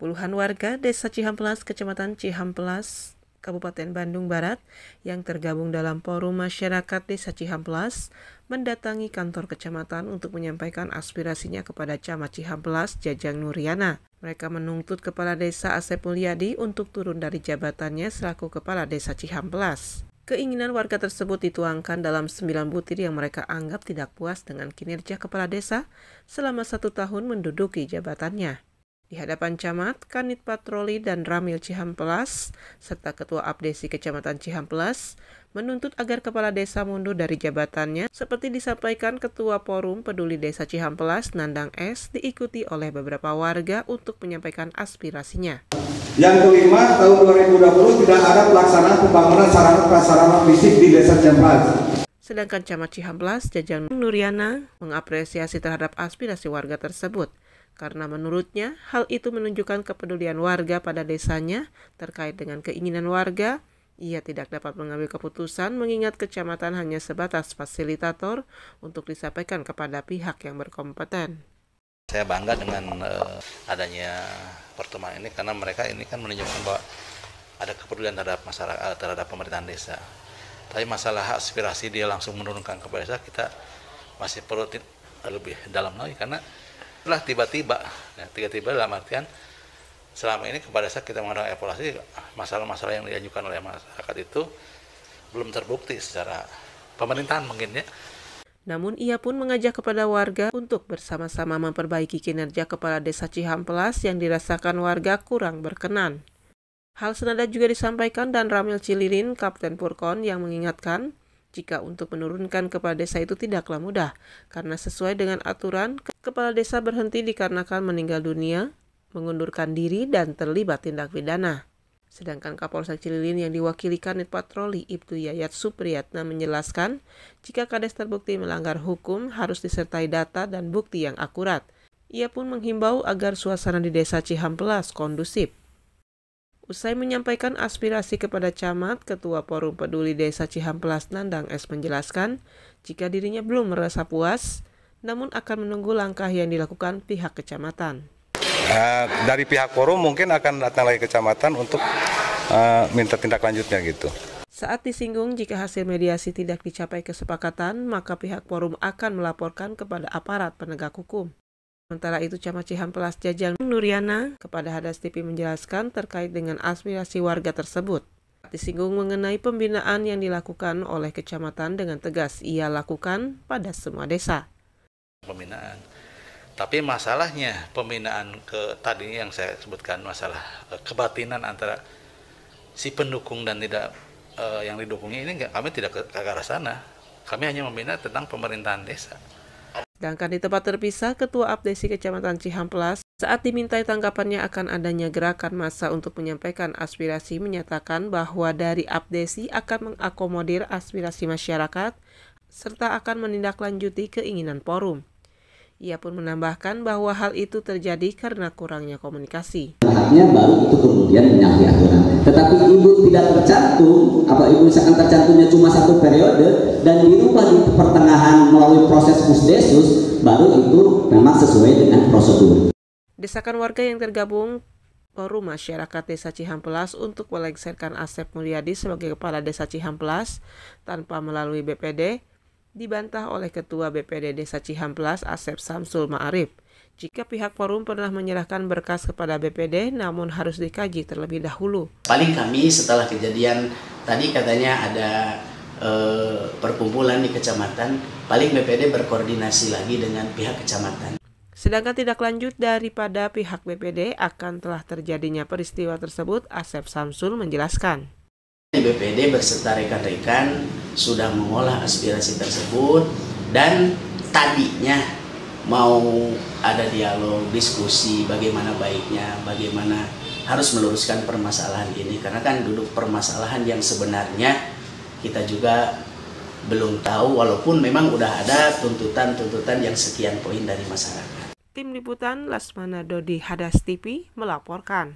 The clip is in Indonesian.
Puluhan warga Desa Cihampelas, Kecamatan Cihampelas, Kabupaten Bandung Barat yang tergabung dalam Forum Masyarakat Desa Cihampelas mendatangi kantor kecamatan untuk menyampaikan aspirasinya kepada Camat Cihampelas, Jajang Nuriana. Mereka menuntut Kepala Desa Asep Mulyadi untuk turun dari jabatannya selaku Kepala Desa Cihampelas. Keinginan warga tersebut dituangkan dalam 9 butir yang mereka anggap tidak puas dengan kinerja Kepala Desa selama 1 tahun menduduki jabatannya. Di hadapan Camat, Kanit Patroli dan Ramil Cihampelas, serta Ketua Abdesi Kecamatan Cihampelas, menuntut agar Kepala Desa mundur dari jabatannya, seperti disampaikan Ketua Forum Peduli Desa Cihampelas, Nandang S, diikuti oleh beberapa warga untuk menyampaikan aspirasinya. Yang kelima, tahun 2020 tidak ada pelaksanaan pembangunan sarana prasarana fisik di Desa Cihampelas. Sedangkan Camat Cihampelas, Jajang Nuriana, mengapresiasi terhadap aspirasi warga tersebut. Karena menurutnya, hal itu menunjukkan kepedulian warga pada desanya terkait dengan keinginan warga. Ia tidak dapat mengambil keputusan mengingat kecamatan hanya sebatas fasilitator untuk disampaikan kepada pihak yang berkompeten. Saya bangga dengan adanya pertemuan ini karena mereka ini kan menunjukkan bahwa ada kepedulian terhadap masyarakat, terhadap pemerintahan desa. Tapi masalah aspirasi dia langsung menurunkan kepada desa, kita masih perlu lebih dalam lagi karena lah tiba-tiba dalam artian selama ini kepada desa kita mengadakan evaluasi masalah-masalah yang diajukan oleh masyarakat itu belum terbukti secara pemerintahan mungkin ya. Namun ia pun mengajak kepada warga untuk bersama-sama memperbaiki kinerja Kepala Desa Cihampelas yang dirasakan warga kurang berkenan. Hal senada juga disampaikan dan Ramil Cilirin, Kapten Purkon, yang mengingatkan jika untuk menurunkan kepala desa itu tidaklah mudah, karena sesuai dengan aturan, kepala desa berhenti dikarenakan meninggal dunia, mengundurkan diri, dan terlibat tindak pidana. Sedangkan Kapolsek Cililin yang diwakili Kanit Patroli Ibtu Yayat Supriyatna menjelaskan, jika kades terbukti melanggar hukum harus disertai data dan bukti yang akurat. Ia pun menghimbau agar suasana di Desa Cihampelas kondusif. Usai menyampaikan aspirasi kepada Camat, Ketua Forum Peduli Desa Cihampelas Nandang S menjelaskan jika dirinya belum merasa puas, namun akan menunggu langkah yang dilakukan pihak kecamatan. Dari pihak forum mungkin akan datang lagi ke kecamatan untuk minta tindak lanjutnya gitu. Saat disinggung jika hasil mediasi tidak dicapai kesepakatan, maka pihak forum akan melaporkan kepada aparat penegak hukum. Sementara itu, Camat Cihampelas Jajang Nuriana kepada Hadas TV menjelaskan terkait dengan aspirasi warga tersebut. Disinggung mengenai pembinaan yang dilakukan oleh kecamatan dengan tegas ia lakukan pada semua desa. Pembinaan. Tapi masalahnya pembinaan tadi yang saya sebutkan masalah kebatinan antara si pendukung dan tidak yang didukungnya ini kami tidak ke arah sana. Kami hanya membina tentang pemerintahan desa. Sedangkan di tempat terpisah, Ketua Abdesi Kecamatan Cihampelas saat dimintai tanggapannya akan adanya gerakan massa untuk menyampaikan aspirasi menyatakan bahwa dari Abdesi akan mengakomodir aspirasi masyarakat serta akan menindaklanjuti keinginan forum. Ia pun menambahkan bahwa hal itu terjadi karena kurangnya komunikasi. Tahapnya baru itu kemudian menyalahi aturan. Tetapi ibu tidak tercantum, apa ibu misalkan tercantumnya cuma 1 periode dan dirubah di pertengahan melalui proses pusdesus, baru itu memang sesuai dengan prosedur. Desakan warga yang tergabung Forum Masyarakat Desa Cihampelas untuk melengsarkan Asep Mulyadi sebagai Kepala Desa Cihampelas tanpa melalui BPD dibantah oleh Ketua BPD Desa Cihampelas Asep Samsul Ma'arif. Jika pihak forum pernah menyerahkan berkas kepada BPD namun harus dikaji terlebih dahulu. Paling kami setelah kejadian tadi katanya ada perkumpulan di kecamatan, paling BPD berkoordinasi lagi dengan pihak kecamatan. Sedangkan tidak lanjut daripada pihak BPD akan telah terjadinya peristiwa tersebut, Asep Samsul menjelaskan. BPD berserta rekan-rekan sudah mengolah aspirasi tersebut dan tadinya mau ada dialog, diskusi bagaimana baiknya, bagaimana harus meluruskan permasalahan ini. Karena kan duduk permasalahan yang sebenarnya kita juga belum tahu walaupun memang udah ada tuntutan-tuntutan yang sekian poin dari masyarakat. Tim Liputan Lasmana Dodi Hadas TV melaporkan.